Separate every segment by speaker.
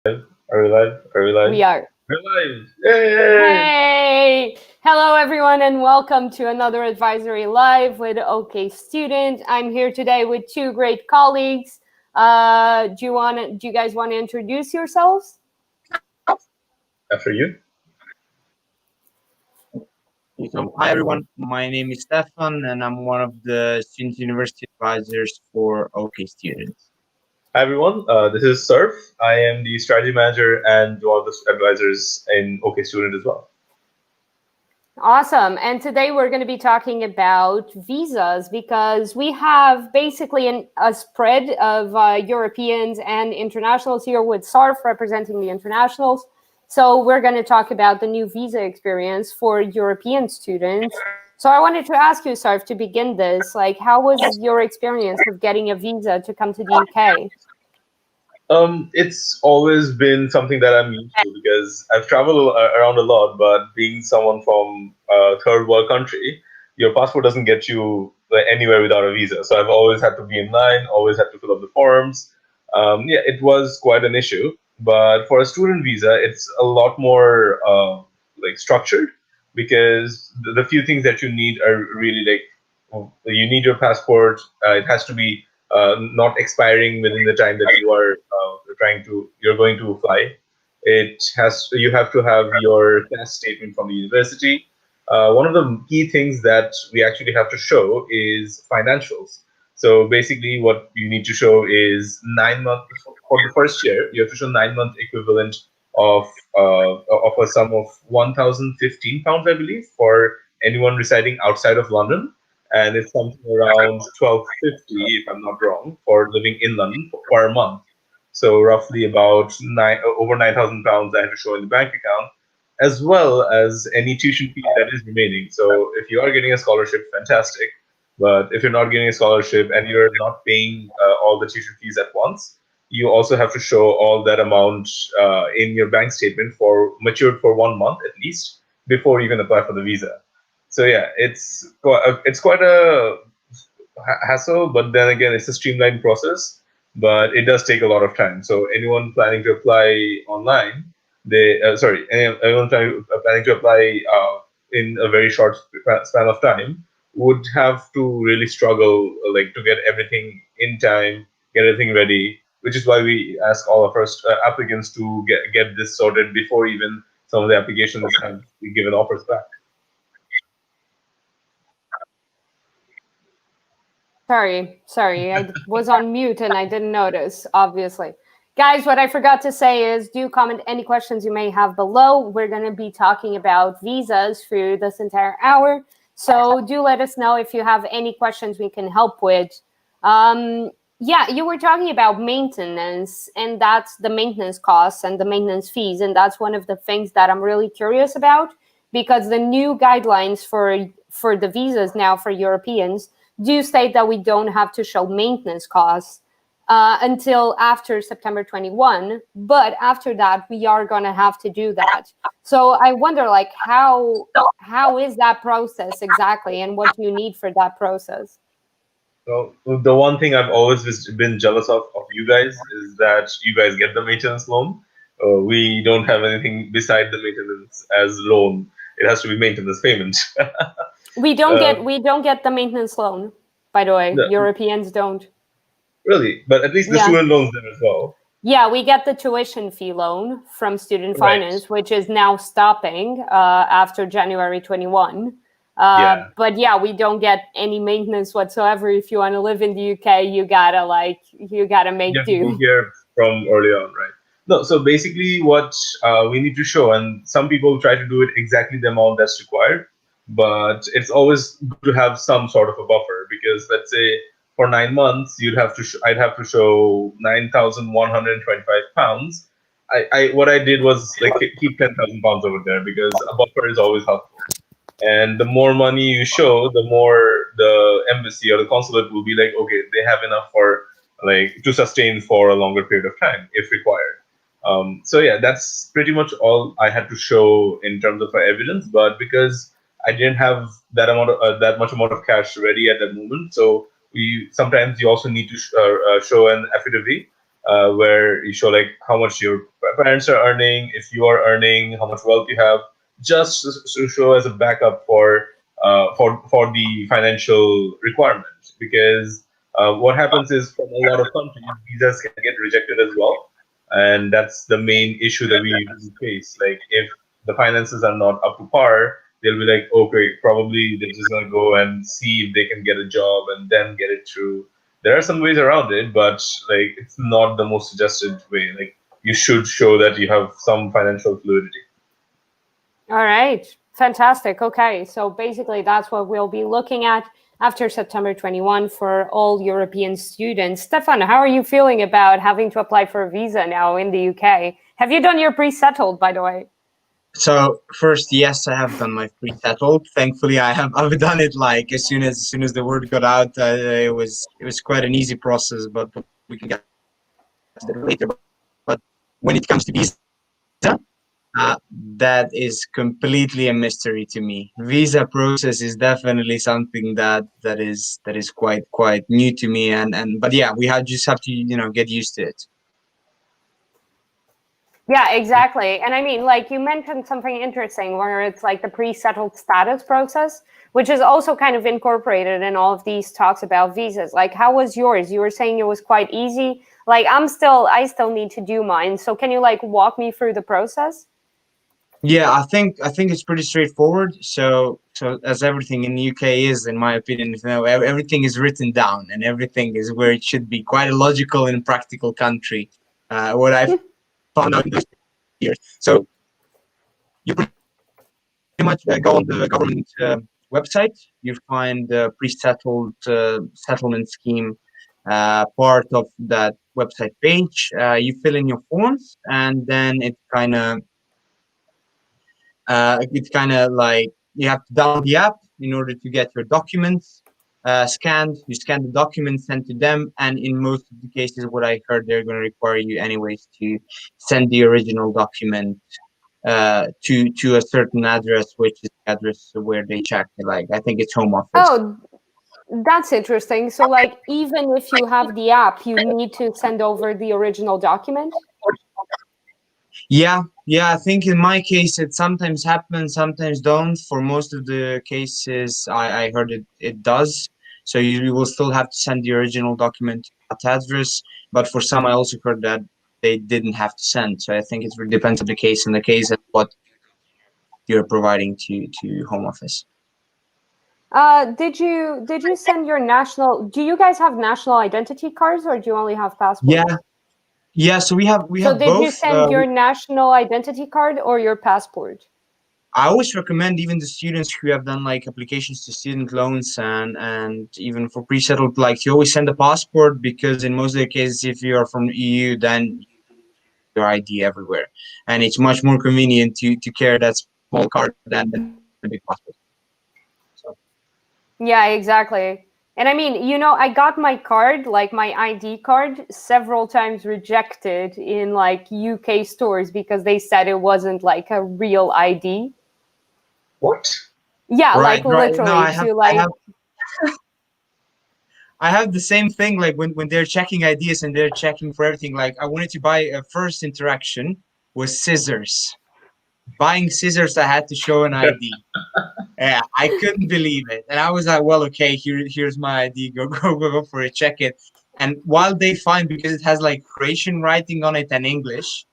Speaker 1: Are we live? Are we live?
Speaker 2: We are.
Speaker 1: We're live! Yay!
Speaker 2: Hey! Hello, everyone, and welcome to another Advisory Live with OK Student. I'm here today with two great colleagues. Do you guys want to introduce yourselves?
Speaker 1: After you.
Speaker 3: So, hi everyone, my name is Stefan and I'm one of the Student University Advisors for OK Students.
Speaker 1: Hi everyone, this is Sarf. I am the strategy manager and one of the advisors in OK Student as well.
Speaker 2: Awesome. And today we're going to be talking about visas because we have basically a spread of Europeans and internationals here with Sarf representing the internationals. So we're going to talk about the new visa experience for European students. So I wanted to ask you, Sarf, to begin this, like, how was your experience of getting a visa to come to the UK?
Speaker 1: It's always been something that I'm used to because I've traveled around a lot, but being someone from a third world country, your passport doesn't get you anywhere without a visa. So I've always had to be in line, always had to fill up the forms. Yeah, it was quite an issue. But for a student visa, it's a lot more structured because the few things that you need are really you need your passport. It has to be not expiring within the time that you are you're going to fly. You have to have your class statement from the university. One of the key things that we actually have to show is financials. So basically, what you need to show is 9 months for the first year. You have to show 9 month equivalent of of a sum of £1,015, I believe, for anyone residing outside of London, and it's something around 1250, if I'm not wrong, for living in London per month. So roughly about over £9,000 I have to show in the bank account, as well as any tuition fee that is remaining. So if you are getting a scholarship, fantastic. But if you're not getting a scholarship and you're not paying all the tuition fees at once, you also have to show all that amount in your bank statement for matured for 1 month at least before you can apply for the visa. So yeah, it's quite a hassle, but then again, it's a streamlined process. But it does take a lot of time. So anyone planning to apply online, anyone planning to apply in a very short span of time would have to really struggle, like to get everything in time, get everything ready. Which is why we ask all of our applicants to get this sorted before even some of the applications have been given offers back.
Speaker 2: Sorry, I was on mute and I didn't notice, obviously. Guys, what I forgot to say is do comment any questions you may have below. We're going to be talking about visas for this entire hour. So do let us know if you have any questions we can help with. Yeah, you were talking about maintenance, and that's the maintenance costs and the maintenance fees. And that's one of the things that I'm really curious about because the new guidelines for the visas now for Europeans do state that we don't have to show maintenance costs until after September 21. But after that, we are going to have to do that. So I wonder, like, how is that process exactly, and what do you need for that process?
Speaker 1: So the one thing I've always been jealous of you guys is that you guys get the maintenance loan. We don't have anything beside the maintenance as loan. It has to be maintenance payment.
Speaker 2: We don't get the maintenance loan, by the way.
Speaker 1: No,
Speaker 2: Europeans don't.
Speaker 1: really, but at least the
Speaker 2: Yeah.
Speaker 1: student loans there as well.
Speaker 2: Yeah, we get the tuition fee loan from student
Speaker 1: Right.
Speaker 2: finance, which is now stopping after January 21.
Speaker 1: Yeah.
Speaker 2: But yeah, we don't get any maintenance whatsoever. If you want to live in the UK, you gotta make
Speaker 1: You have to be
Speaker 2: do.
Speaker 1: here from early on, right? No, so basically what we need to show, and some people try to do it exactly the amount that's required, but it's always good to have some sort of a buffer because let's say for 9 months I'd have to show £9,125. What I did was like keep £10,000 over there because a buffer is always helpful. And the more money you show, the more the embassy or the consulate will be like, okay, they have enough for like to sustain for a longer period of time if required. So yeah, that's pretty much all I had to show in terms of evidence. But because I didn't have that much amount of cash ready at that moment, so we sometimes you also need to show an affidavit where you show like how much your parents are earning, if you are earning, how much wealth you have, just to show as a backup for the financial requirements. Because what happens is from a lot of countries, visas can get rejected as well, and that's the main issue that we usually face. Like if the finances are not up to par, they'll be like, okay, probably they're just gonna go and see if they can get a job and then get it through. There are some ways around it, but like it's not the most suggested way. Like you should show that you have some financial fluidity.
Speaker 2: All right. Fantastic. Okay. So basically, that's what we'll be looking at after September 21 for all European students. Stefan, how are you feeling about having to apply for a visa now in the UK? Have you done your pre-settled, by the way?
Speaker 3: So first, yes, I have done my pre-settled. Thankfully, I've done it like as soon as the word got out. It was quite an easy process, but we can get to that later. But when it comes to visa, that is completely a mystery to me. Visa process is definitely something that is quite new to me, and but yeah, just have to get used to it.
Speaker 2: Yeah, exactly. And I mean, like you mentioned something interesting where it's like the pre-settled status process, which is also kind of incorporated in all of these talks about visas. Like, how was yours? You were saying it was quite easy. Like, I still need to do mine. So can you like walk me through the process?
Speaker 3: Yeah, I think it's pretty straightforward. So as everything in the UK is, in my opinion, everything is written down and everything is where it should be. Quite a logical and practical country. What I found out in those years. So you pretty much go on the government website. You find the pre-settled settlement scheme part of that website page. You fill in your forms, and then it's kind of like you have to download the app in order to get your documents scanned. You scan the documents, sent to them, and in most of the cases, what I heard, they're going to require you anyways to send the original document to a certain address, which is the address where they check. Like I think it's Home Office.
Speaker 2: Oh, that's interesting. So like even if you have the app, you need to send over the original document?
Speaker 3: Yeah. I think in my case, it sometimes happens, sometimes don't. For most of the cases, I heard it does. So you will still have to send the original document to that address. But for some, I also heard that they didn't have to send. So I think it really depends on the case and the case and what you're providing to Home Office.
Speaker 2: Did you send your national? Do you guys have national identity cards or do you only have
Speaker 3: Yeah,
Speaker 2: passports?
Speaker 3: yeah. So we
Speaker 2: So
Speaker 3: have
Speaker 2: did you
Speaker 3: both.
Speaker 2: send your national identity card or your passport?
Speaker 3: I always recommend even the students who have done like applications to student loans and even for pre-settled, like you always send a passport because in most of the cases, if you are from the EU, then your ID everywhere, and it's much more convenient to carry that small card than a big passport. So
Speaker 2: Yeah, exactly. And I mean, I got my card, like my ID card, several times rejected in like UK stores because they said it wasn't like a real ID.
Speaker 1: What?
Speaker 2: Yeah, like
Speaker 3: right. No,
Speaker 2: literally to like
Speaker 3: I have the same thing. Like when they're checking ideas and they're checking for everything. Like I wanted to buy a first interaction with scissors. Buying scissors, I had to show an ID. Yeah, I couldn't believe it, and I was like, "Well, okay, here's my ID. Go for it. Check it." And while they find, because it has like Croatian writing on it and English,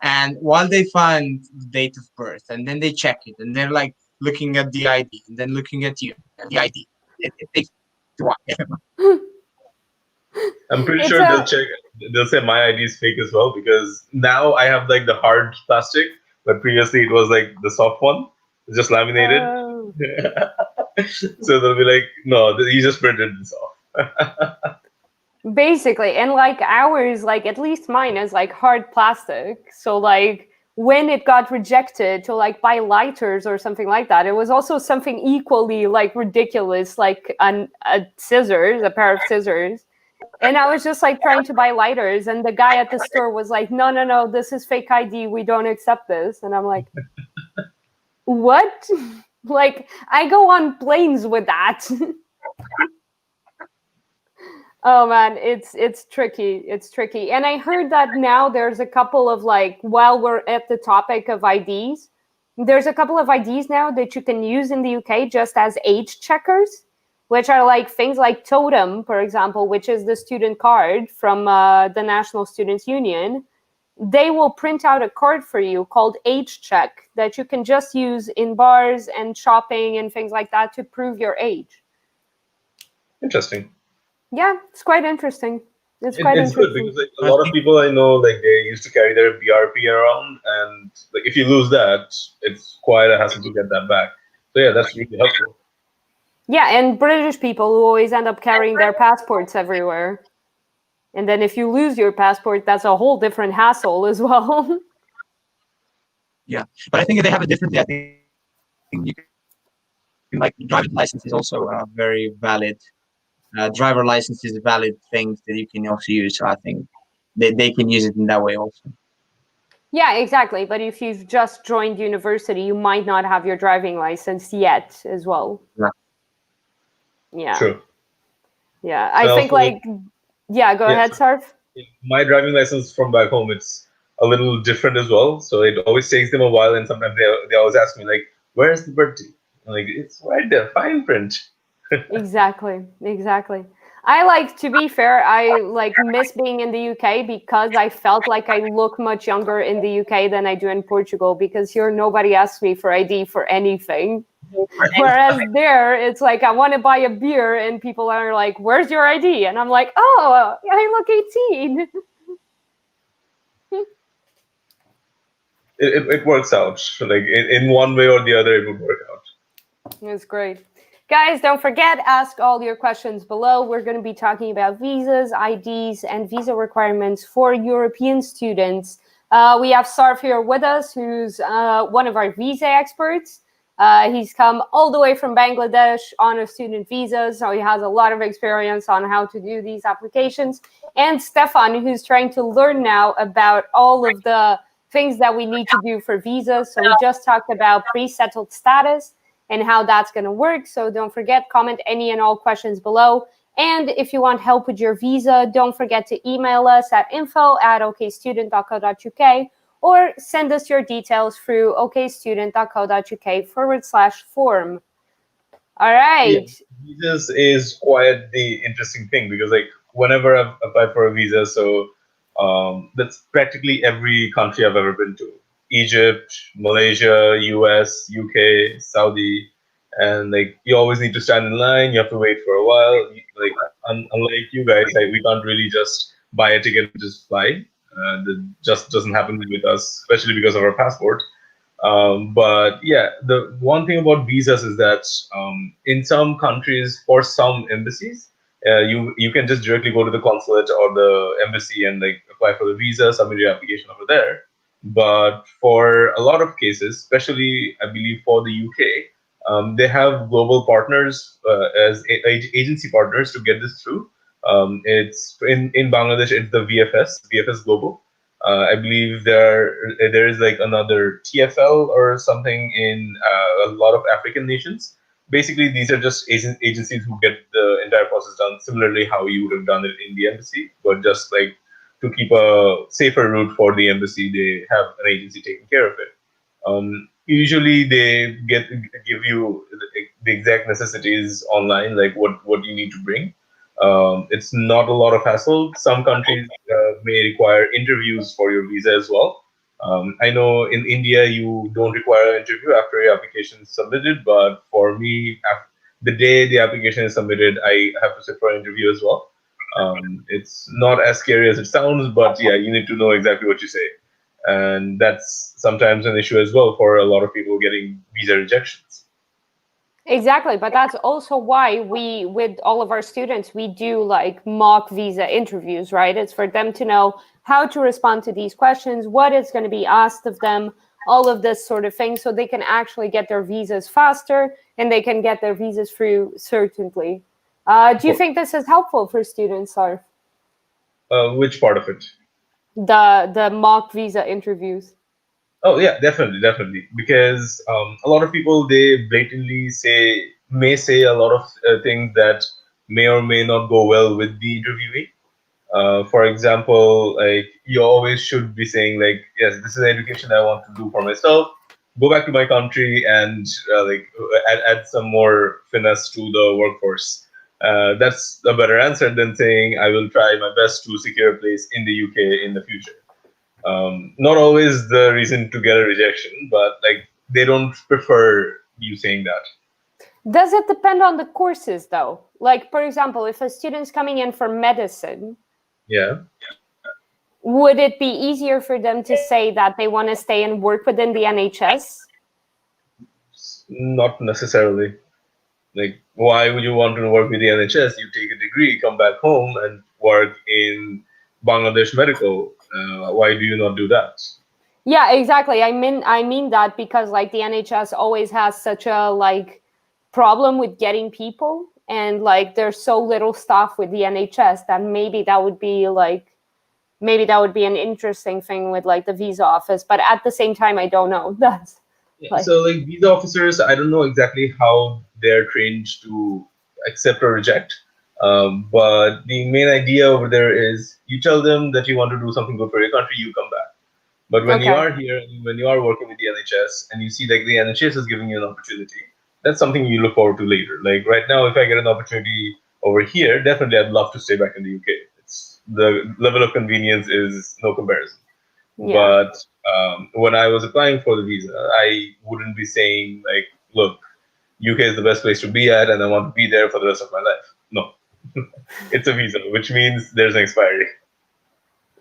Speaker 3: and while they find the date of birth, and then they check it, and they're like looking at the ID, and then looking at you, at the ID. It takes a while.
Speaker 1: I'm pretty
Speaker 2: it's
Speaker 1: sure they'll
Speaker 2: a
Speaker 1: check. They'll say my ID is fake as well because now I have like the hard plastic, but previously it was like the soft one, it's just laminated.
Speaker 2: oh.
Speaker 1: So they'll be like, no, you just printed this off.
Speaker 2: Basically, and like ours, like at least mine is like hard plastic. So like when it got rejected to like buy lighters or something like that, it was also something equally like ridiculous, like a scissors, a pair of scissors. And I was just like trying to buy lighters, and the guy at the store was like, "No, no, no, this is fake ID. We don't accept this." And I'm like, "What?" Like I go on planes with that. Oh man, it's tricky. It's tricky. And I heard that now there's a couple of like while we're at the topic of IDs, there's a couple of IDs now that you can use in the UK just as age checkers, which are like things like Totem, for example, which is the student card from the National Students Union. They will print out a card for you called Age Check that you can just use in bars and shopping and things like that to prove your age.
Speaker 1: Interesting.
Speaker 2: Yeah, it's quite interesting. It's quite
Speaker 1: It's good
Speaker 2: interesting.
Speaker 1: because like a
Speaker 3: I
Speaker 1: lot of
Speaker 3: think
Speaker 1: people I know, like they used to carry their BRP around, and like if you lose that, it's quite a hassle to get that back. So yeah, that's really helpful.
Speaker 2: Yeah, and British people who always end up carrying their passports everywhere. And then if you lose your passport, that's a whole different hassle as well.
Speaker 3: yeah, but I think if they have it differently. I think you can like driver's license is also a very valid. Driver license is a valid thing that you can also use. So I think they can use it in that way also.
Speaker 2: Yeah, exactly. But if you've just joined university, you might not have your driving license yet as well.
Speaker 3: Yeah.
Speaker 2: Yeah.
Speaker 1: True.
Speaker 2: Yeah.
Speaker 1: I
Speaker 2: I think
Speaker 1: also like,
Speaker 2: like yeah, go
Speaker 1: yeah,
Speaker 2: ahead, Sarf.
Speaker 1: my driving license from back home, it's a little different as well. So it always takes them a while, and sometimes they always ask me like, "Where's the birthday?" I'm like, it's right there, fine print.
Speaker 2: Exactly. Exactly. I like to be fair, I like miss being in the UK because I felt like I look much younger in the UK than I do in Portugal because here nobody asks me for ID for anything. Whereas there, it's like I want to buy a beer and people are like, "Where's your ID?" And I'm like, "Oh, I look 18."
Speaker 1: It works out. Like in one way or the other, it would work out.
Speaker 2: It's great. Guys, don't forget, ask all your questions below. We're going to be talking about visas, IDs, and visa requirements for European students. We have Sarf here with us, who's one of our visa experts. He's come all the way from Bangladesh on a student visa, so he has a lot of experience on how to do these applications. And Stefan, who's trying to learn now about all of the things that we need to do for visas. So we just talked about pre-settled status and how that's going to work. So don't forget, comment any and all questions below. And if you want help with your visa, don't forget to email us at info@okstudent.co.uk or send us your details through okstudent.co.uk/form. All
Speaker 1: Yeah,
Speaker 2: right.
Speaker 1: visas is quite the interesting thing because like whenever I've applied for a visa, so that's practically every country I've ever been to: Egypt, Malaysia, US, UK, Saudi, and like you always need to stand in line. You have to wait for a while. Like unlike you guys, like we can't really just buy a ticket and just fly. That just doesn't happen with us, especially because of our passport. But yeah, the one thing about visas is that in some countries, for some embassies, you can just directly go to the consulate or the embassy and like apply for the visa, submit your application over there. But for a lot of cases, especially I believe for the UK, they have global partners as agency partners to get this through. It's in Bangladesh, it's the VFS Global. I believe there is like another TFL or something in a lot of African nations. Basically, these are just agencies who get the entire process done similarly how you would have done it in the embassy, but just like to keep a safer route for the embassy, they have an agency taking care of it. Usually, they give you the exact necessities online, like what you need to bring. It's not a lot of hassle. Some countries may require interviews for your visa as well. I know in India you don't require an interview after your application is submitted, but for me, the day the application is submitted, I have to sit for an interview as well. It's not as scary as it sounds, but yeah, you need to know exactly what you say, and that's sometimes an issue as well for a lot of people getting visa rejections.
Speaker 2: Exactly, but that's also why we, with all of our students, we do like mock visa interviews, right? It's for them to know how to respond to these questions, what is going to be asked of them, all of this sort of thing, so they can actually get their visas faster and they can get their visas through certainly. Do you think this is helpful for students, or
Speaker 1: Which part of it?
Speaker 2: the mock visa interviews?
Speaker 1: Oh yeah, definitely. Because a lot of people they blatantly may say a lot of things that may or may not go well with the interviewee. For example, like you always should be saying like, yes, this is an education I want to do for myself. Go back to my country and add some more finesse to the workforce. That's a better answer than saying I will try my best to secure a place in the UK in the future. Not always the reason to get a rejection, but like they don't prefer you saying that.
Speaker 2: Does it depend on the courses though? Like, for example, if a student's coming in for medicine,
Speaker 1: Yeah,
Speaker 2: would it be easier for them to say that they want to stay and work within the NHS?
Speaker 1: not necessarily. Like, why would you want to work with the NHS? You take a degree, come back home, and work in Bangladesh Medical. Why do you not do that?
Speaker 2: Yeah, exactly. I mean that because like the NHS always has such a like problem with getting people, and like there's so little staff with the NHS that maybe that would be an interesting thing with like the visa office, but at the same time I don't know. That's
Speaker 1: Yeah,
Speaker 2: like
Speaker 1: so, like visa officers, I don't know exactly how they're trained to accept or reject. But the main idea over there is you tell them that you want to do something good for your country, you come back. But when you
Speaker 2: okay.
Speaker 1: are here, when you are working with the NHS, and you see like the NHS is giving you an opportunity, that's something you look forward to later. Like right now, if I get an opportunity over here, definitely I'd love to stay back in the UK. It's the level of convenience is no comparison.
Speaker 2: Yeah.
Speaker 1: But when I was applying for the visa, I wouldn't be saying like, "Look, UK is the best place to be at, and I want to be there for the rest of my life." No, it's a visa, which means there's an expiry.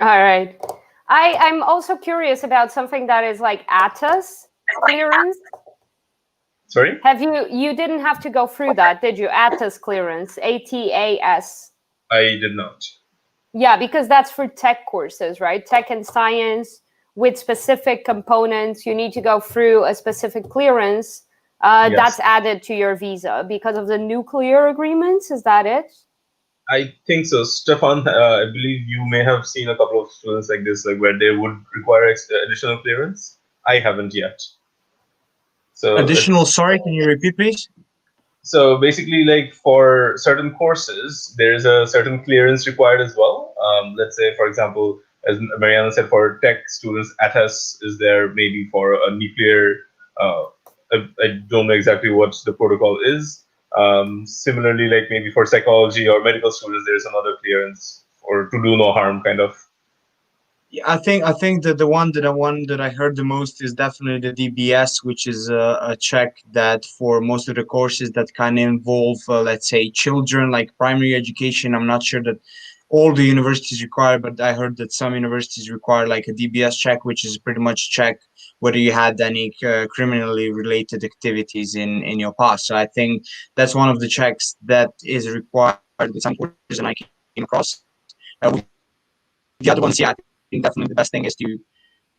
Speaker 2: All right. I'm also curious about something that is like ATAS clearance.
Speaker 1: Sorry,
Speaker 2: You didn't have to go through that, did you? ATAS clearance, ATAS.
Speaker 1: I did not.
Speaker 2: Yeah, because that's for tech courses, right? Tech and science with specific components. You need to go through a specific clearance. That's
Speaker 1: Yes.
Speaker 2: added to your visa because of the nuclear agreements. Is that it?
Speaker 1: I think so. Stefan, I believe you may have seen a couple of students like this, like where they would require additional clearance. I haven't yet. So
Speaker 3: Additional,
Speaker 1: it's
Speaker 3: sorry, can you repeat, please?
Speaker 1: so basically like for certain courses, there's a certain clearance required as well. Let's say, for example, as Mariana said, for tech students, ATAS is there maybe for a nuclear. Uh, I don't know exactly what the protocol is. Similarly, like maybe for psychology or medical students, there's another clearance or to do no harm kind of.
Speaker 3: Yeah, I think that the one that I heard the most is definitely the DBS, which is a check that for most of the courses that kind of involve, let's say, children, like primary education. I'm not sure that all the universities require, but I heard that some universities require like a DBS check, which is pretty much check whether you had any criminally related activities in your past. So I think that's one of the checks that is required with some courses, and I came across. With the other ones, yeah, I think definitely the best thing is to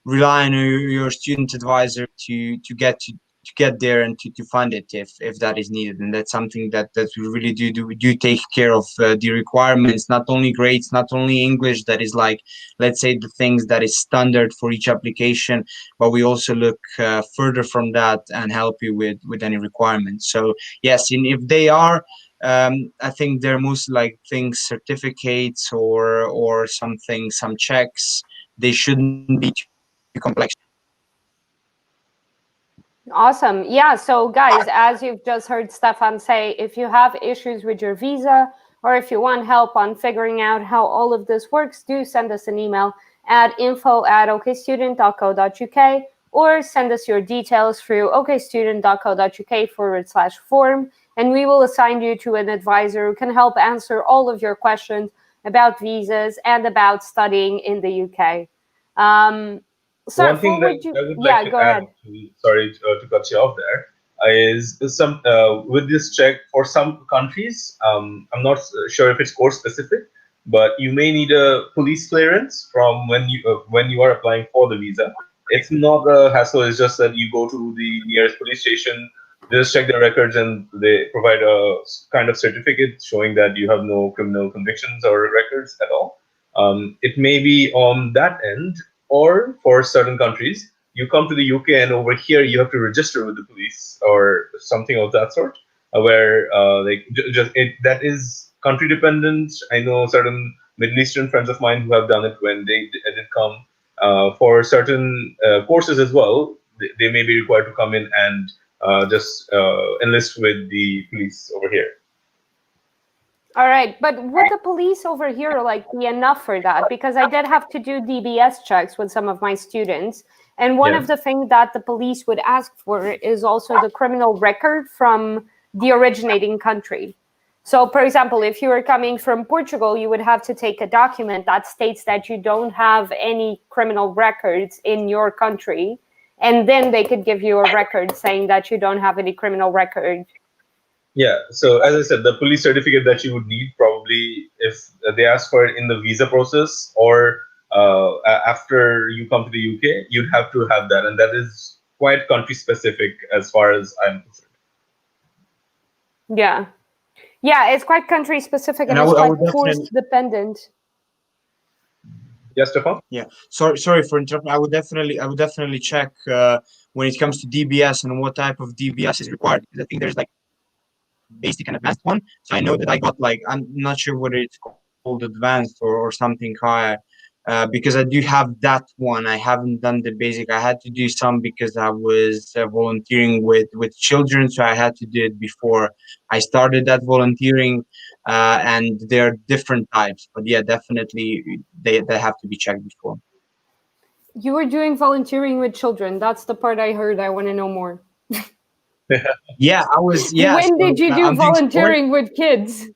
Speaker 3: rely on your student advisor to get there and to fund it if that is needed. And that's something that we really do take care of the requirements, not only grades, not only English, that is like, let's say, the things that is standard for each application, but we also look further from that and help you with any requirements. So yes, and if they are, I think they're most like things, certificates or something, some checks. They shouldn't be too complex.
Speaker 2: Awesome. Yeah. So, guys, as you've just heard Stefan say, if you have issues with your visa or if you want help on figuring out how all of this works, do send us an email at info@okstudent.co.uk or send us your details through okstudent.co.uk/form, and we will assign you to an advisor who can help answer all of your questions about visas and about studying in the UK.
Speaker 1: One
Speaker 2: Sarf,
Speaker 1: thing
Speaker 2: what
Speaker 1: that
Speaker 2: would you?
Speaker 1: I would like
Speaker 2: Yeah,
Speaker 1: to
Speaker 2: go
Speaker 1: add,
Speaker 2: ahead.
Speaker 1: sorry to cut you off there, is some with this check for some countries. I'm not sure if it's course specific, but you may need a police clearance from when you are applying for the visa. It's not a hassle. It's just that you go to the nearest police station, they just check their records, and they provide a kind of certificate showing that you have no criminal convictions or records at all. It may be on that end, or for certain countries, you come to the UK and over here you have to register with the police or something of that sort, where like just that is country dependent. I know certain Middle Eastern friends of mine who have done it when they did come. For certain courses as well, they may be required to come in and just enlist with the police over here.
Speaker 2: All right, but would the police over here like be enough for that? Because I did have to do DBS checks with some of my students, and one
Speaker 1: Yeah.
Speaker 2: of the things that the police would ask for is also the criminal record from the originating country. So, for example, if you were coming from Portugal, you would have to take a document that states that you don't have any criminal records in your country, and then they could give you a record saying that you don't have any criminal record.
Speaker 1: Yeah, so as I said, the police certificate that you would need probably if they ask for it in the visa process or after you come to the UK, you'd have to have that, and that is quite country specific as far as I'm concerned.
Speaker 2: Yeah. Yeah, it's quite country specific
Speaker 3: And
Speaker 2: and it's
Speaker 3: I
Speaker 2: quite
Speaker 3: would
Speaker 2: course
Speaker 3: definitely,
Speaker 2: dependent.
Speaker 1: Yes, Stefan?
Speaker 3: yeah. Sorry for interrupting. I would definitely check when it comes to DBS and what type of DBS is required. Because I think there's like basic and advanced one. So I know that I got like, I'm not sure whether it's called advanced or something higher. Because I do have that one. I haven't done the basic. I had to do some because I was volunteering with children, so I had to do it before I started that volunteering. And there are different types, but yeah, definitely they have to be checked before.
Speaker 2: You were doing volunteering with children. That's the part I heard. I want to know more.
Speaker 3: Yeah, I was. Yeah,
Speaker 2: When
Speaker 3: so
Speaker 2: did you do
Speaker 3: I'm doing sport.
Speaker 2: volunteering with kids?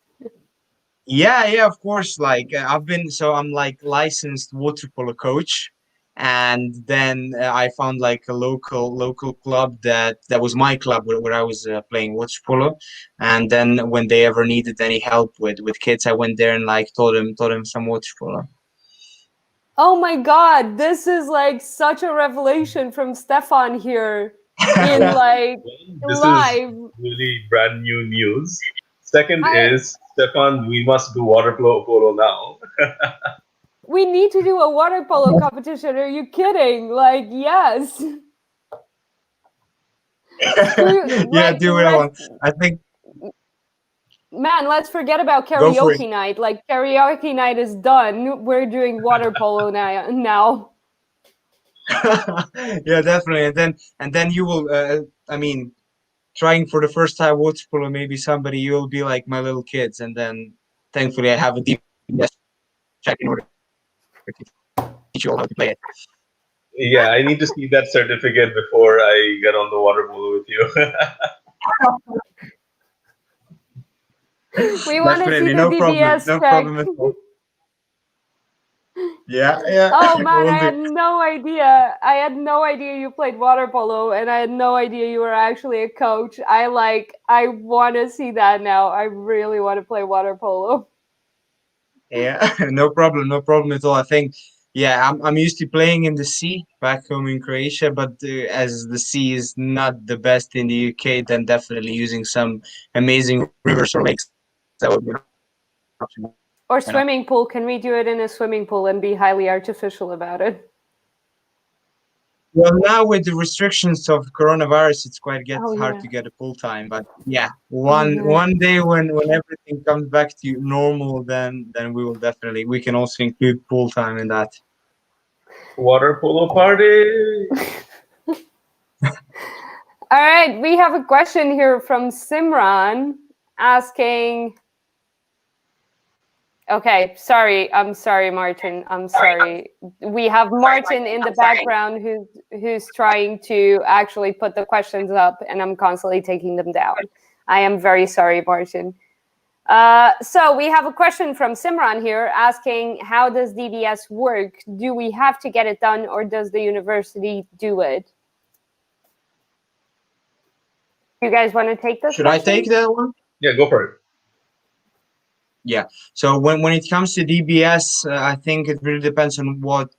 Speaker 3: Yeah, of course. Like I'm like licensed water polo coach, and then I found like a local club that was my club where I was playing water polo, and then when they ever needed any help with kids, I went there and like taught them some water polo.
Speaker 2: Oh my God, this is like such a revelation from Stefan here in like
Speaker 1: This is
Speaker 2: live.
Speaker 1: really brand new news. Second
Speaker 2: I
Speaker 1: is, Stefan, we must do water polo now.
Speaker 2: we need to do a water polo competition. Are you kidding? Like, yes.
Speaker 3: Yeah,
Speaker 2: Like,
Speaker 3: do what I want. I think
Speaker 2: man, let's forget about
Speaker 3: go for it.
Speaker 2: karaoke night. Like, karaoke night is done. We're doing water polo now.
Speaker 3: Yeah, definitely. And then you will. I mean, trying for the first time water polo, maybe somebody you'll be like my little kids, and then thankfully I have a DPS check in order to teach you all how to play it.
Speaker 1: Yeah, I need to see that certificate before I get on the water polo with you.
Speaker 2: We want to see
Speaker 3: Definitely,
Speaker 2: the DBS
Speaker 3: no
Speaker 2: check.
Speaker 3: problem at all. Yeah,
Speaker 2: Oh man, I
Speaker 3: will
Speaker 2: had
Speaker 3: do.
Speaker 2: no idea. I had no idea you played water polo, and I had no idea you were actually a coach. I want to see that now. I really want to play water polo.
Speaker 3: Yeah, no problem at all. I think, yeah, I'm used to playing in the sea back home in Croatia, but as the sea is not the best in the UK, then definitely using some amazing rivers or lakes that would be an option.
Speaker 2: Or swimming pool. Can we do it in a swimming pool and be highly artificial about it?
Speaker 3: Well, now with the restrictions of coronavirus, it's quite
Speaker 2: Oh
Speaker 3: hard
Speaker 2: yeah.
Speaker 3: to get a full time. But yeah,
Speaker 2: Oh
Speaker 3: one
Speaker 2: yeah.
Speaker 3: one day when everything comes back to normal, then we can also include full time in that.
Speaker 1: Water polo party.
Speaker 2: All right, we have a question here from Simran asking. Okay, sorry. I'm sorry, Martin. I'm sorry. We have Martin in the background who's trying to actually put the questions up, and I'm constantly taking them down. I am very sorry, Martin. So we have a question from Simran here asking, how does DBS work? Do we have to get it done, or does the university do it? You guys want to take this
Speaker 3: Should
Speaker 2: question?
Speaker 3: I take that one?
Speaker 1: Yeah, go for it.
Speaker 3: Yeah. So when it comes to DBS, I think it really depends on what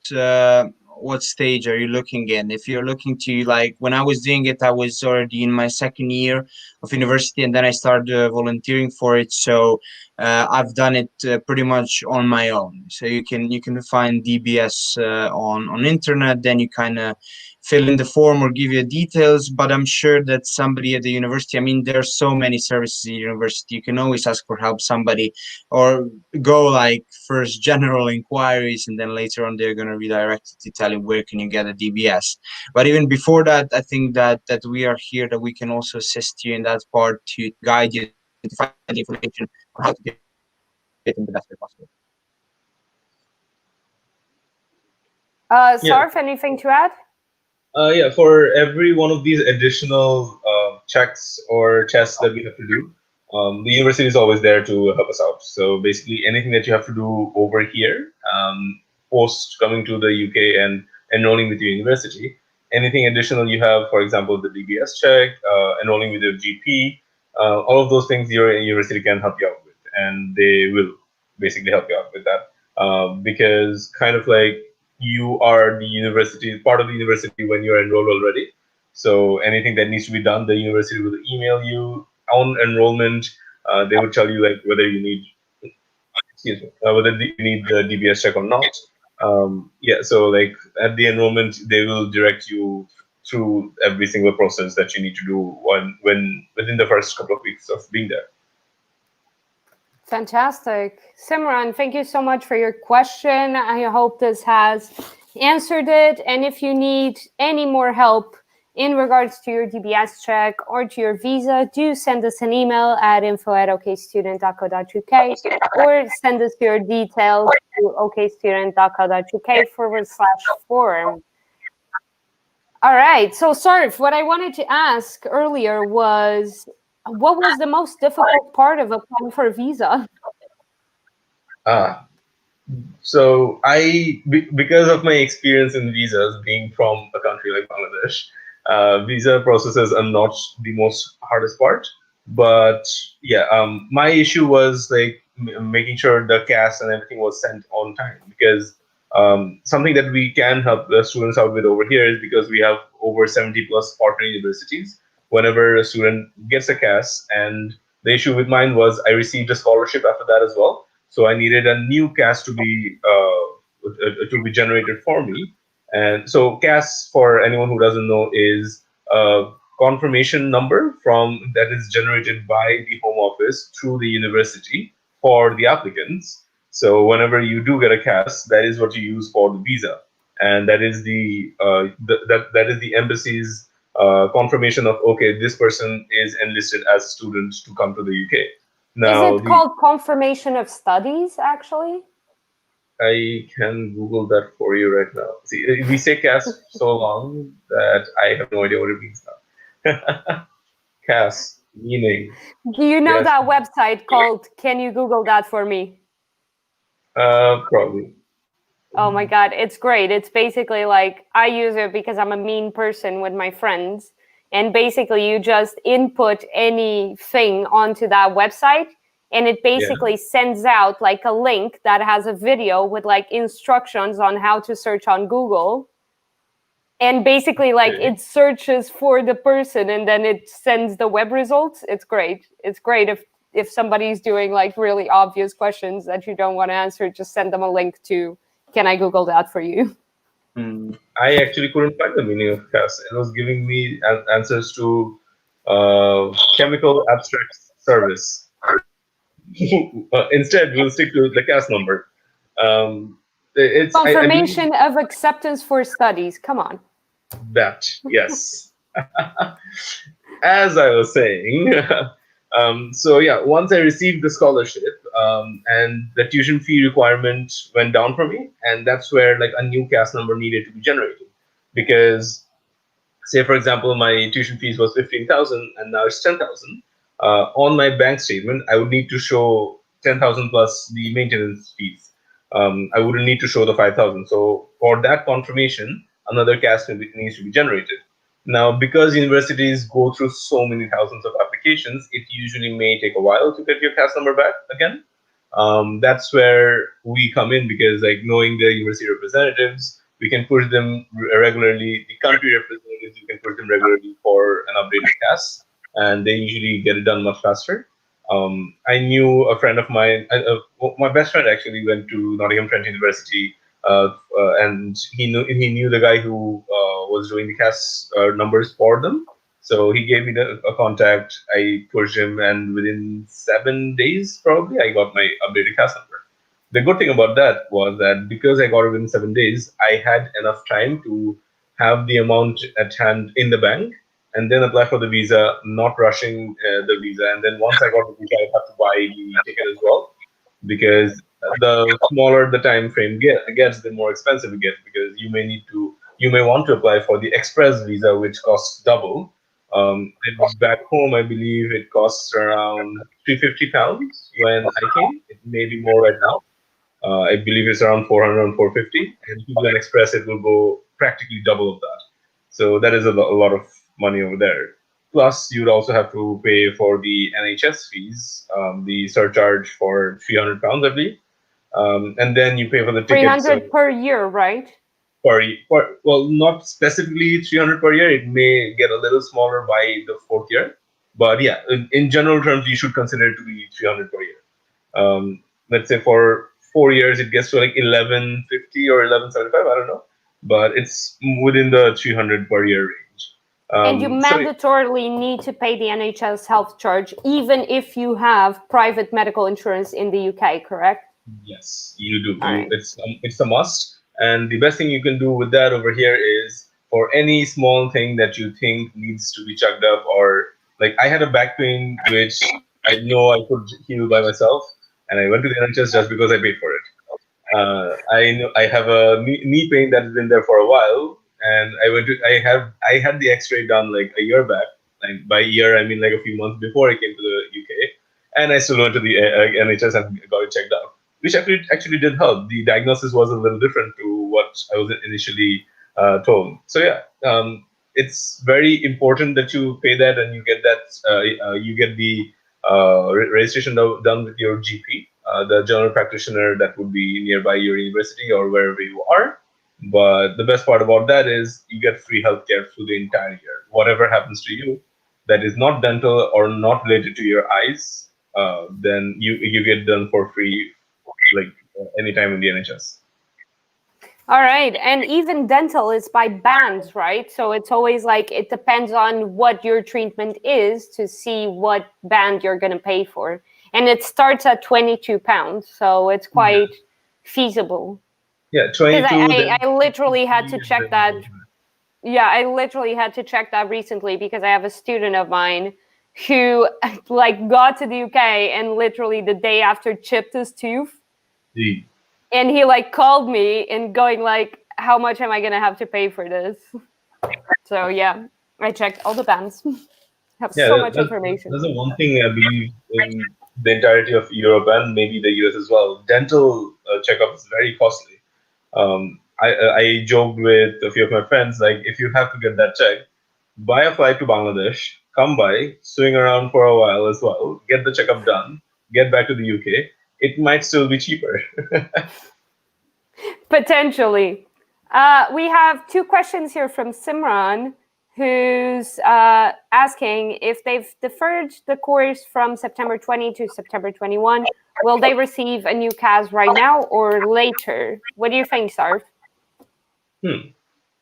Speaker 3: stage are you looking in. If you're looking to, like, when I was doing it, I was already in my second year of university, and then I started volunteering for it. So I've done it pretty much on my own. So you can find DBS on internet. Then you kind of fill in the form or give you details, but I'm sure that somebody at the university, I mean, there are so many services at the university, you can always ask for help somebody, or go like first general inquiries, and then later on they're going to redirect you to tell you where can you get a DBS. But even before that, I think that we are here, that we can also assist you in that part, to guide you to find the information on how to get in the best way possible.
Speaker 1: Yeah.
Speaker 2: Sarf, anything to add?
Speaker 1: Yeah, for every one of these additional checks or tests that we have to do, the university is always there to help us out. So basically, anything that you have to do over here, post coming to the UK and enrolling with your university, anything additional you have, for example, the DBS check, enrolling with your GP, all of those things your university can help you out with, and they will basically help you out with that. Because kind of like you are the university, part of the university when you're enrolled already. So anything that needs to be done, the university will email you on enrollment. They will tell you like whether you need, excuse me, whether you need the DBS check or not. Yeah, so like at the enrollment, they will direct you through every single process that you need to do when within the first couple of weeks of being there.
Speaker 2: Fantastic. Simran, thank you so much for your question. I hope this has answered it. And if you need any more help in regards to your DBS check or to your visa, do send us an email at info@okstudent.co.uk or send us your details to okstudent.co.uk/form. All right. So, Sarf, what I wanted to ask earlier was, what was the most difficult part of applying for a visa?
Speaker 1: Ah, So because of my experience in visas, being from a country like Bangladesh, visa processes are not the most hardest part. But yeah, my issue was like making sure the CAS and everything was sent on time, because something that we can help the students out with over here is because we have over 70 plus partner universities. Whenever a student gets a CAS, and the issue with mine was I received a scholarship after that as well, so I needed a new CAS to be generated for me. And so CAS, for anyone who doesn't know, is a confirmation number from that is generated by the Home Office through the university for the applicants. So whenever you do get a CAS, that is what you use for the visa, and that is that is the embassy's confirmation of, okay, this person is enlisted as a student to come to the UK.
Speaker 2: Is
Speaker 1: Now
Speaker 2: it
Speaker 1: the
Speaker 2: called confirmation of studies, actually?
Speaker 1: I can Google that for you right now. See, we say CAS so long that I have no idea what it means now. CAS meaning,
Speaker 2: Do you know
Speaker 1: yes,
Speaker 2: that website called, can you Google that for me?
Speaker 1: probably.
Speaker 2: Oh my God, it's great. It's basically like, I use it because I'm a mean person with my friends. And basically, you just input anything onto that website, and it
Speaker 1: Yeah,
Speaker 2: basically sends out like a link that has a video with like instructions on how to search on Google. And basically, like,
Speaker 1: okay.
Speaker 2: it searches for the person and then it sends the web results. It's great. It's great if somebody's doing like really obvious questions that you don't want to answer, just send them a link to, can I Google that for you?
Speaker 1: I actually couldn't find the meaning of CAS. It was giving me answers to chemical abstract service. Instead, we'll stick to the CAS number. I believe
Speaker 2: Confirmation of acceptance for studies. Come on.
Speaker 1: that, yes. As I was saying, so yeah, once I received the scholarship, and the tuition fee requirement went down for me, and that's where like a new CAS number needed to be generated, because say for example my tuition fees was 15,000 and now it's 10,000. On my bank statement, I would need to show 10,000 plus the maintenance fees. I wouldn't need to show the 5,000. So for that confirmation, another CAS needs to be generated. Now, because universities go through so many thousands of applications, it usually may take a while to get your CAS number back again. That's where we come in, because like knowing the university representatives, we can push them regularly. The country representatives, we can push them regularly for an updated CAS, and they usually get it done much faster. I knew a friend of mine, my best friend actually went to Nottingham Trent University and he knew the guy who was doing the cast numbers for them. So he gave me a contact. I pushed him, and within 7 days, probably, I got my updated cast number. The good thing about that was that because I got it within 7 days, I had enough time to have the amount at hand in the bank and then apply for the visa, not rushing the visa. And then once I got the visa, I have to buy the ticket as well because the smaller the time frame gets, the more expensive it gets because you may want to apply for the express visa, which costs double. Back home, I believe it costs around £350 when I came. It may be more right now. I believe it's around 400 and 450. And if you do an express, it will go practically double of that. So that is a lot of money over there. Plus, you would also have to pay for the NHS fees, the surcharge for £300, I believe. And then you pay for the ticket. So
Speaker 2: 300 per year, right?
Speaker 1: well, not specifically 300 per year. It may get a little smaller by the fourth year. But yeah, in general terms, you should consider it to be 300 per year. Let's say for 4 years it gets to like 1150 or 1175, I don't know, but it's within the 300 per year range.
Speaker 2: And you
Speaker 1: So
Speaker 2: mandatorily need to pay the NHS health charge even if you have private medical insurance in the UK, correct?
Speaker 1: yes, you do.
Speaker 2: All right.
Speaker 1: It's a must, and the best thing you can do with that over here is for any small thing that you think needs to be chucked up, or like I had a back pain which I know I could heal by myself, and I went to the NHS just because I paid for it. I know I have a knee pain that has been there for a while, and I had the X-ray done like a year back. Like by year, I mean like a few months before I came to the UK, and I still went to the NHS and got it checked out, which actually did help. The diagnosis was a little different to what I was initially told. So yeah, it's very important that you pay that and you get that. You get the registration done with your GP, the general practitioner that would be nearby your university or wherever you are. But the best part about that is you get free healthcare through the entire year. Whatever happens to you that is not dental or not related to your eyes, then you get done for free, like anytime in the NHS.
Speaker 2: All right. And even dental is by bands, right? So it's always like it depends on what your treatment is to see what band you're going to pay for. And it starts at £22. So it's quite feasible.
Speaker 1: Yeah,
Speaker 2: Because
Speaker 1: 22,
Speaker 2: I
Speaker 1: then
Speaker 2: literally had
Speaker 1: 53,
Speaker 2: to
Speaker 1: and
Speaker 2: check
Speaker 1: then
Speaker 2: that.
Speaker 1: 45.
Speaker 2: Yeah, I literally had to check that recently because I have a student of mine who like got to the UK and literally the day after chipped his tooth.
Speaker 1: Gee.
Speaker 2: And he like called me and going like, how much am I gonna have to pay for this? So yeah, I checked all the bands. Have
Speaker 1: Yeah,
Speaker 2: so much information.
Speaker 1: that's the one thing I believe in the entirety of Europe and maybe the US as well. Dental checkup is very costly. I joked with a few of my friends, like, if you have to get that checked, buy a flight to Bangladesh, come by, swing around for a while as well, get the checkup done, get back to the UK. It might still be cheaper.
Speaker 2: Potentially. We have two questions here from Simran, who's asking if they've deferred the course from September 20 to September 21. Will they receive a new CAS right now or later? What do you think, Sarf?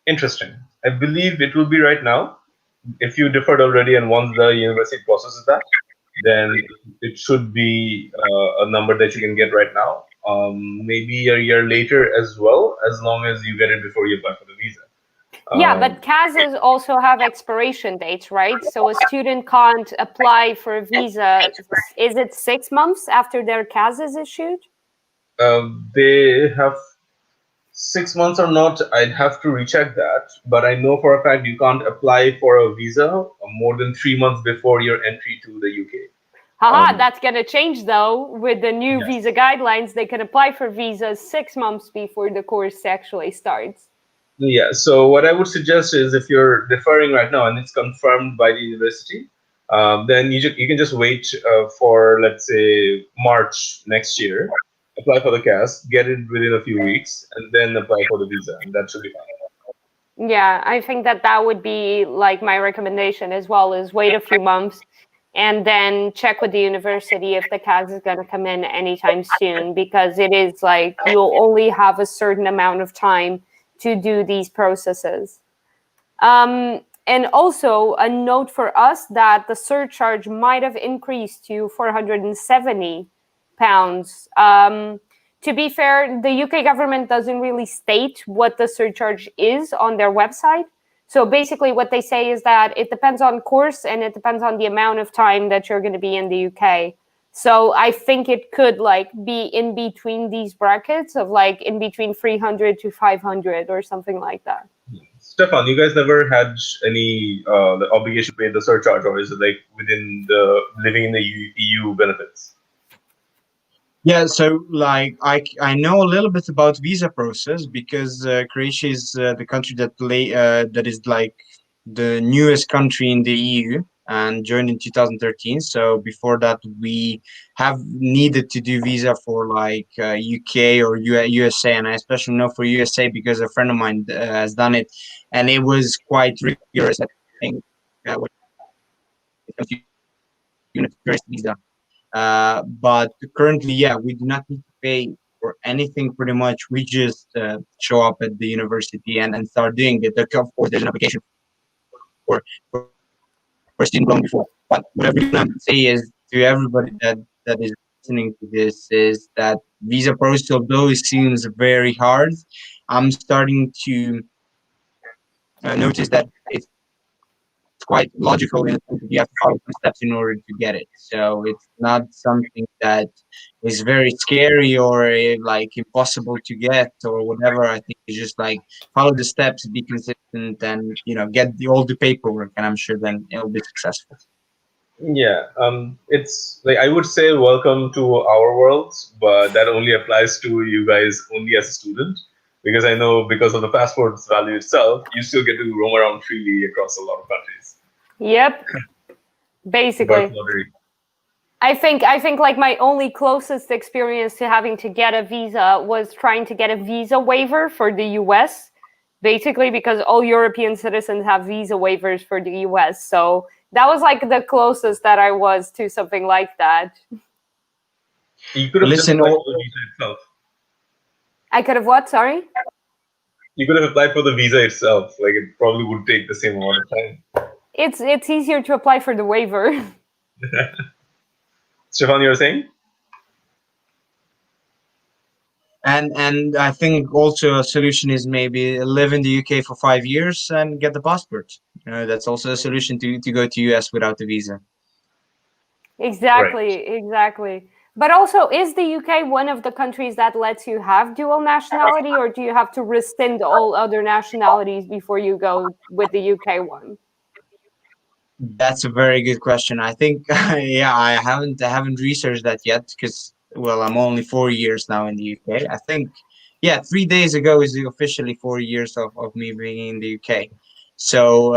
Speaker 1: Interesting. I believe it will be right now. If you deferred already and once the university processes that, then it should be a number that you can get right now. Maybe a year later as well, as long as you get it before you apply for the visa.
Speaker 2: Yeah, but CASs also have expiration dates, right? So a student can't apply for a visa. Is it 6 months after their CAS is issued?
Speaker 1: They have 6 months or not, I'd have to recheck that. But I know for a fact you can't apply for a visa more than 3 months before your entry to the UK.
Speaker 2: Haha, that's going to change though. With the new
Speaker 1: Yes.
Speaker 2: visa guidelines, they can apply for visas 6 months before the course actually starts.
Speaker 1: Yeah, so what I would suggest is if you're deferring right now and it's confirmed by the university, then you can just wait for, let's say, March next year, apply for the CAS, get it within a few weeks, and then apply for the visa, and that should be fine.
Speaker 2: Yeah, I think that would be like my recommendation as well, is wait a few months and then check with the university if the CAS is going to come in anytime soon, because it is like you'll only have a certain amount of time to do these processes. And also a note for us that the surcharge might have increased to £470. To be fair, the UK government doesn't really state what the surcharge is on their website. So basically what they say is that it depends on course and it depends on the amount of time that you're going to be in the UK. So I think it could like be in between these brackets of like in between 300 to 500 or something like that.
Speaker 1: Stefan, you guys never had any the obligation to pay the surcharge, or is it like within the living in the EU benefits?
Speaker 3: Yeah, so like I know a little bit about visa process because Croatia is the country that is like the newest country in the EU and joined in 2013. So before that, we have needed to do visa for like UK or USA, and I especially know for USA because a friend of mine has done it, and it was quite rigorous. I think when it comes to university visa. But currently, yeah, we do not need to pay for anything pretty much. We just show up at the university and start doing it. Of course, there's an application for student loan before. But what I really want to say is to everybody that is listening to this is that visa process, although it seems very hard, I'm starting to notice that it's quite logical in you have to follow some steps in order to get it. So it's not something that is very scary or like impossible to get or whatever. I think it's just like follow the steps, be consistent, and get all the paperwork, and I'm sure then it'll be successful.
Speaker 1: Yeah, it's like I would say welcome to our world, but that only applies to you guys only as a student, because I know because of the passport's value itself, you still get to roam around freely across a lot of countries.
Speaker 2: Yep. Basically. I think like my only closest experience to having to get a visa was trying to get a visa waiver for the US, basically because all European citizens have visa waivers for the US. So that was like the closest that I was to something like that.
Speaker 1: You could have just applied for the visa itself.
Speaker 2: I could have what? Sorry?
Speaker 1: You could have applied for the visa itself. Like it probably would take the same amount of time.
Speaker 2: It's easier to apply for the waiver.
Speaker 1: Stefan, you were saying?
Speaker 3: And I think also a solution is maybe live in the UK for 5 years and get the passport. That's also a solution to go to US without the visa.
Speaker 2: Exactly. But also, is the UK one of the countries that lets you have dual nationality, or do you have to rescind all other nationalities before you go with the UK one?
Speaker 3: That's a very good question. I think, yeah, I haven't researched that yet because, well, I'm only 4 years now in the UK. I think, yeah, 3 days ago is officially 4 years of me being in the UK. So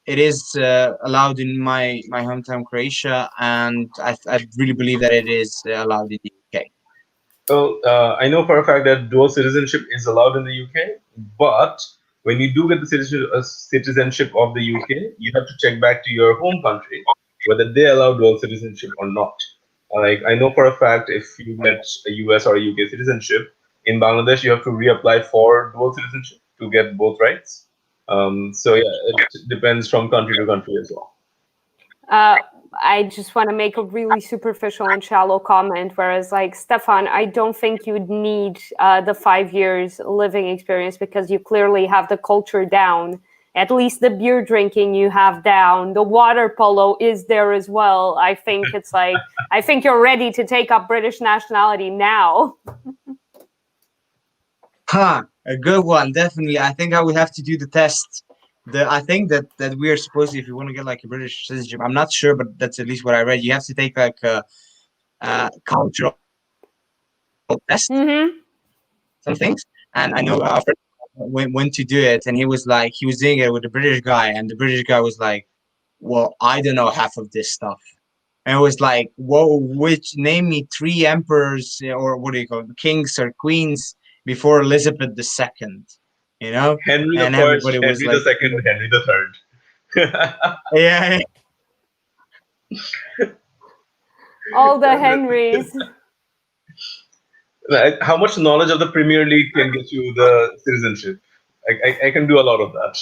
Speaker 3: it is allowed in my hometown, Croatia, and I really believe that it is allowed in the UK.
Speaker 1: Well, I know for a fact that dual citizenship is allowed in the UK, but when you do get the citizenship of the UK, you have to check back to your home country whether they allow dual citizenship or not. Like I know for a fact, if you get a US or a UK citizenship in Bangladesh, you have to reapply for dual citizenship to get both rights. So yeah, it depends from country to country as well.
Speaker 2: I just want to make a really superficial and shallow comment, whereas like Stefan, I don't think you'd need the 5 years living experience because you clearly have the culture down. At least the beer drinking you have down. The water polo is there as well. I think it's like, I think you're ready to take up British nationality now.
Speaker 3: A good one, definitely. I think I would have to do the test. I think that we are supposed to, if you want to get like a British citizenship, I'm not sure, but that's at least what I read. You have to take like a cultural test, some things. And I know a friend went to do it, and he was doing it with a British guy, and the British guy was like, "Well, I don't know half of this stuff." And it was like, "Whoa, name me 3 emperors or what do you call them, kings or queens before Elizabeth II?"
Speaker 1: Henry
Speaker 3: and
Speaker 1: the First,
Speaker 3: everybody was
Speaker 1: Henry
Speaker 3: like,
Speaker 1: the Second, Henry the Third.
Speaker 3: yeah.
Speaker 2: All the Henrys.
Speaker 1: Like, how much knowledge of the Premier League can get you the citizenship? I can do a lot of that.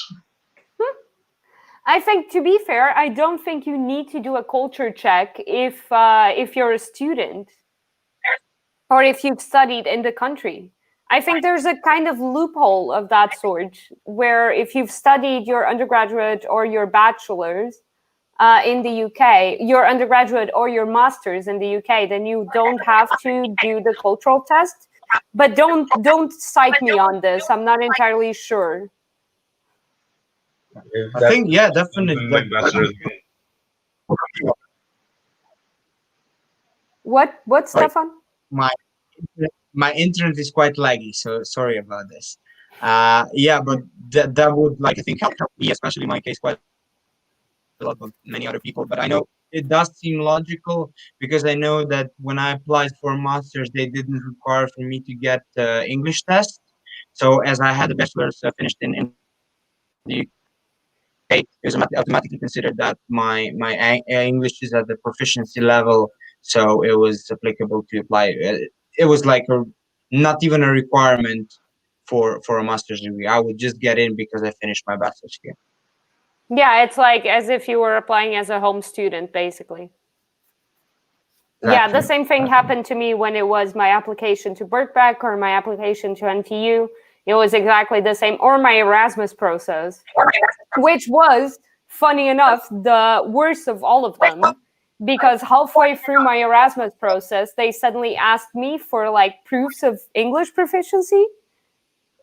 Speaker 2: I think, to be fair, I don't think you need to do a culture check if you're a student or if you've studied in the country. I think there's a kind of loophole of that sort where if you've studied your undergraduate or your bachelor's in the UK, your undergraduate or your master's in the UK, then you don't have to do the cultural test. But don't cite me on this. I'm not entirely sure.
Speaker 1: If
Speaker 3: I
Speaker 1: that's
Speaker 3: think, yeah,
Speaker 1: I'm
Speaker 3: definitely.
Speaker 1: doing my bachelor's again.
Speaker 2: What,
Speaker 3: Sorry,
Speaker 2: Stefan?
Speaker 3: my my internet is quite laggy, so sorry about this. Yeah, but that would, like, I think help me, especially in my case, quite a lot of many other people. But I know it does seem logical because I know that when I applied for a master's, they didn't require for me to get English test. So as I had a bachelor's finished in the UK, it was automatically considered that my English is at the proficiency level, so it was applicable to apply. It was like not even a requirement for a master's degree. I would just get in because I finished my bachelor's here.
Speaker 2: Yeah, it's like as if you were applying as a home student, basically. Yeah, the
Speaker 3: Exactly.
Speaker 2: same thing happened to me when it was my application to Birkbeck or my application to NTU. It was exactly the same, or my Erasmus process, which was, funny enough, the worst of all of them. Because halfway through my Erasmus process, they suddenly asked me for like proofs of English proficiency.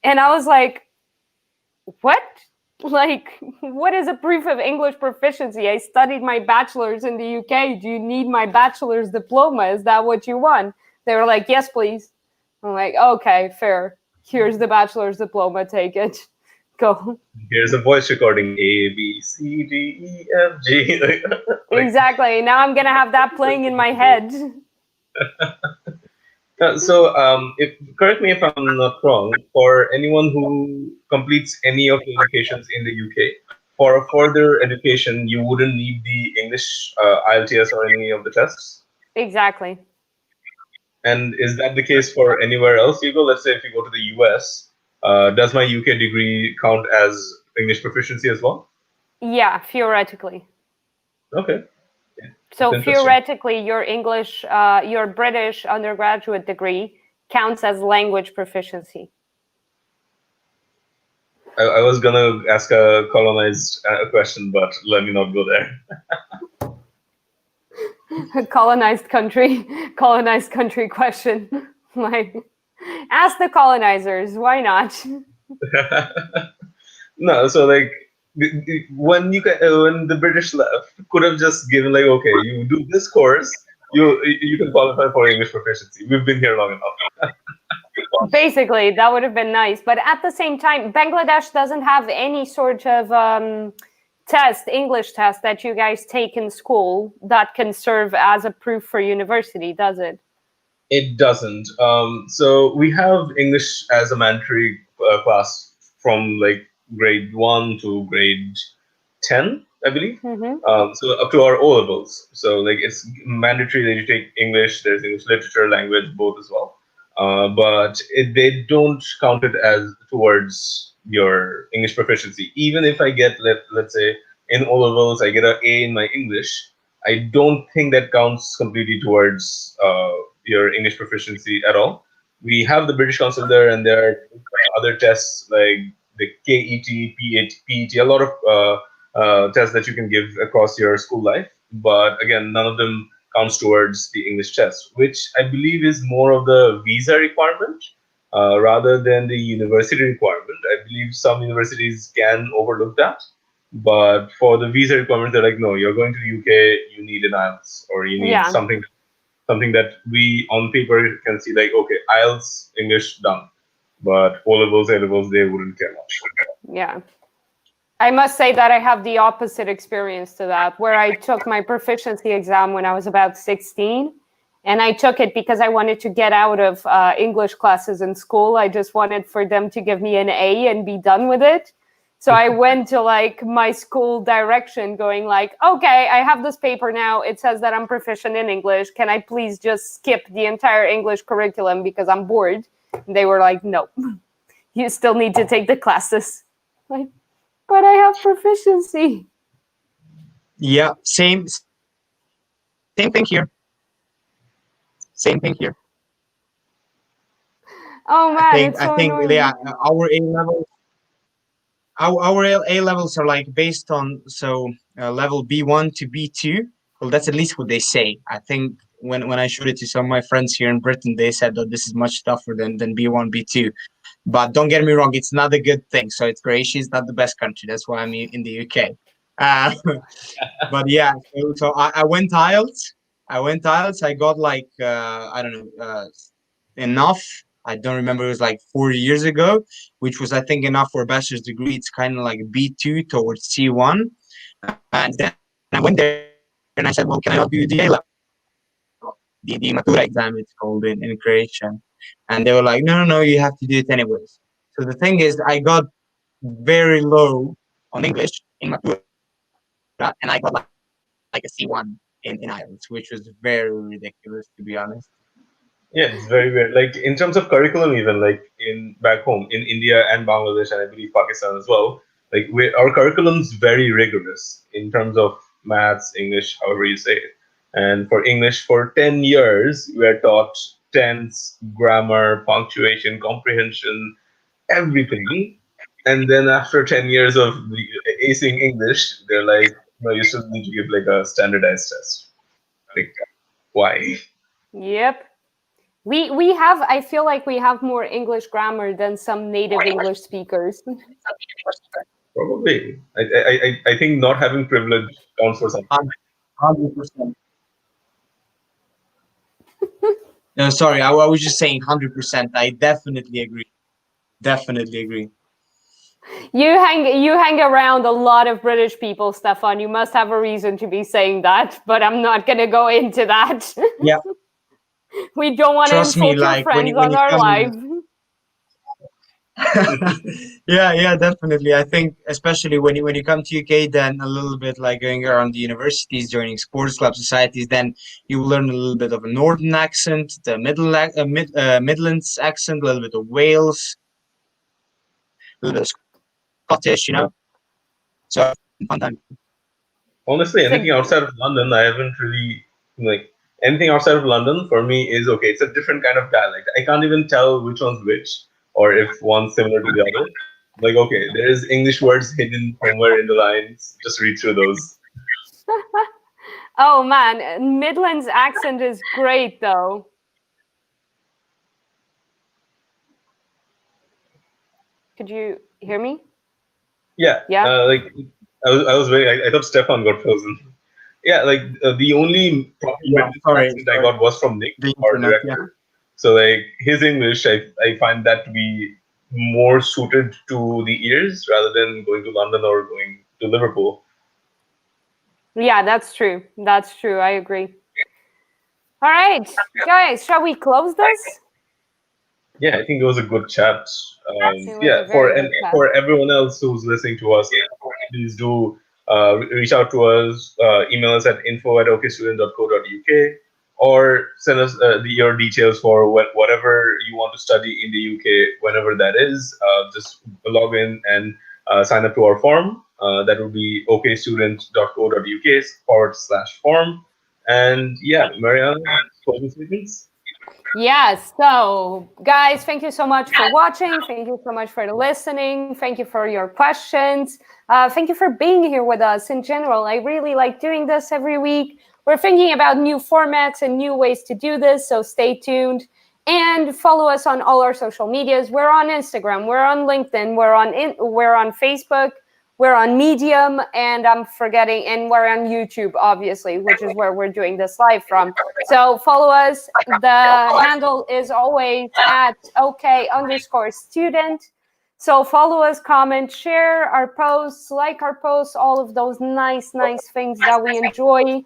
Speaker 2: And I was like, what? Like, what is a proof of English proficiency? I studied my bachelor's in the UK. Do you need my bachelor's diploma? Is that what you want? They were like, yes, please. I'm like, okay, fair. Here's the bachelor's diploma. Take it. Go.
Speaker 1: Here's a voice recording: A B C D E F G. Like,
Speaker 2: Exactly. Now I'm going to have that playing in my head.
Speaker 1: if correct me if I'm not wrong. For anyone who completes any of the educations in the UK, for further education, you wouldn't need the English IELTS or any of the tests.
Speaker 2: Exactly.
Speaker 1: And is that the case for anywhere else you go? Let's say if you go to the US, does my UK degree count as English proficiency as well?
Speaker 2: Yeah, theoretically.
Speaker 1: Okay, that's
Speaker 2: So
Speaker 1: interesting.
Speaker 2: theoretically, your English, your British undergraduate degree counts as language proficiency.
Speaker 1: I was gonna ask a colonized question, but let me not go there.
Speaker 2: Colonized country question. Like, ask the colonizers. Why not?
Speaker 1: No, so like when the British left, could have just given like, okay, you do this course, you can qualify for English proficiency. We've been here long enough.
Speaker 2: Basically, that would have been nice. But at the same time, Bangladesh doesn't have any sort of English test that you guys take in school that can serve as a proof for university, does it?
Speaker 1: It doesn't. So we have English as a mandatory class from like grade 1 to grade 10, I believe.
Speaker 2: Mm-hmm.
Speaker 1: So up to our O levels. So like it's mandatory that you take English. There's English literature, language, both as well. But they don't count it as towards your English proficiency. Even if I get let's say in O levels I get an A in my English, I don't think that counts completely towards your English proficiency at all. We have the British Council there, and there are other tests like the KET, PET, a lot of tests that you can give across your school life. But again, none of them counts towards the English test, which I believe is more of the visa requirement rather than the university requirement. I believe some universities can overlook that. But for the visa requirement, they're like, no, you're going to the UK, you need an IELTS, or you need
Speaker 2: Yeah.
Speaker 1: something that we on paper can see like, okay, IELTS, English done. But O levels, A levels, they wouldn't care much.
Speaker 2: Yeah. I must say that I have the opposite experience to that, where I took my proficiency exam when I was about 16. And I took it because I wanted to get out of English classes in school. I just wanted for them to give me an A and be done with it. So I went to like my school direction going like, okay, I have this paper now. It says that I'm proficient in English. Can I please just skip the entire English curriculum because I'm bored? And they were like, no, you still need to take the classes. Like, but I have proficiency.
Speaker 3: Yeah, same thing here. Same thing here.
Speaker 2: Oh man, it's
Speaker 3: I
Speaker 2: so
Speaker 3: think
Speaker 2: annoying.
Speaker 3: yeah, our A levels our A levels are like based on level B1 to B2. Well, that's at least what they say. I think when I showed it to some of my friends here in Britain, they said that this is much tougher than B1, B2. But don't get me wrong, it's not a good thing. So it's Croatia is not the best country. That's why I'm in the UK. Uh, but yeah, so I went IELTS. I went IELTS. I got like I don't know enough. I don't remember. It was like 4 years ago, which was I think enough for a bachelor's degree. It's kind of like B2 towards C1. And then I went there and I said, "Well, can I help you with the A level, the Matura exam? It's called in Croatian." And they were like, "No, no, no, you have to do it anyways." So the thing is, I got very low on English in Matura, and I got like a C1 in IELTS, which was very ridiculous, to be honest.
Speaker 1: Yeah, it's very weird. Like in terms of curriculum, even like in back home in India and Bangladesh and I believe Pakistan as well, like our curriculum's very rigorous in terms of maths, English, however you say it. And for English, for 10 years, we are taught tense, grammar, punctuation, comprehension, everything. And then after 10 years of acing English, they're like, no, you still need to give like a standardized test. Like, why?
Speaker 2: Yep. We have, I feel like we have more English grammar than some native English speakers.
Speaker 1: Probably. I think not having privilege counts for something.
Speaker 3: 100%. No, sorry, I was just saying 100%. I definitely agree. Definitely agree.
Speaker 2: You hang around a lot of British people, Stefan. You must have a reason to be saying that, but I'm not gonna go into that.
Speaker 3: Yeah,
Speaker 2: We don't want to
Speaker 3: trust me.
Speaker 2: insult your
Speaker 3: Like when
Speaker 2: friends
Speaker 3: when
Speaker 2: on
Speaker 3: you
Speaker 2: our
Speaker 3: come,
Speaker 2: live.
Speaker 3: yeah, definitely. I think especially when you come to UK, then a little bit like going around the universities, joining sports club societies, then you will learn a little bit of a northern accent, the Midlands accent, a little bit of Wales, a little bit of Scottish, So fun time.
Speaker 1: Honestly,
Speaker 2: It's
Speaker 1: anything
Speaker 2: a,
Speaker 1: outside of London, I haven't really like anything outside of London for me is okay. It's a different kind of dialect. I can't even tell which one's which or if one's similar to the other. Like, okay, there is English words hidden somewhere in the lines. Just read through those.
Speaker 2: oh man, Midlands accent is great though. Could you hear me?
Speaker 1: Yeah,
Speaker 2: Yeah.
Speaker 1: like I was very. I thought Stefan got frozen. Yeah, like the only proper
Speaker 3: Yeah,
Speaker 1: British
Speaker 3: sorry,
Speaker 1: accent I
Speaker 3: sorry.
Speaker 1: got was from Nick,
Speaker 3: The
Speaker 1: our
Speaker 3: internet, yeah.
Speaker 1: director. So like his English, I find that to be more suited to the ears rather than going to London or going to Liverpool.
Speaker 2: Yeah, that's true. That's true. I agree. All right, guys, shall we close this?
Speaker 1: Yeah, I think it was a good chat.
Speaker 2: It was a
Speaker 1: Yeah,
Speaker 2: very good chat.
Speaker 1: for everyone else who's listening to us, like, please do reach out to us. Email us at info@okstudent.co.uk or send us your details for whatever you want to study in the UK, whenever that is. Just log in and sign up to our form. That will be okstudent.co.uk/form. And yeah, Mariana, closing statements.
Speaker 2: Yes. So, guys, thank you so much for watching. Thank you so much for listening. Thank you for your questions. Thank you for being here with us in general. I really like doing this every week. We're thinking about new formats and new ways to do this. So, stay tuned and follow us on all our social medias. We're on Instagram. We're on LinkedIn. We're on Facebook. We're on Medium, and I'm forgetting, and we're on YouTube, obviously, which is where we're doing this live from. So follow us. The handle is always at OK_student. So follow us, comment, share our posts, like our posts, all of those nice things that we enjoy.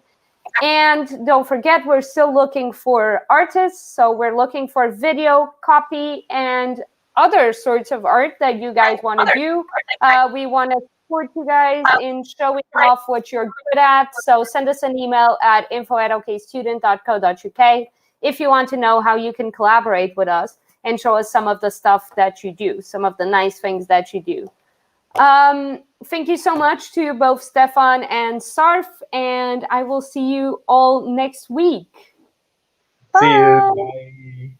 Speaker 2: And don't forget, we're still looking for artists. So we're looking for video, copy, and other sorts of art that you guys want to do. We want to support you guys in showing off what you're good at. So send us an email at info@okstudent.co.uk if you want to know how you can collaborate with us and show us some of the stuff that you do, some of the nice things that you do. Thank you so much to both Stefan and Sarf, and I will see you all next week.
Speaker 1: See you.
Speaker 2: Bye.
Speaker 1: Bye.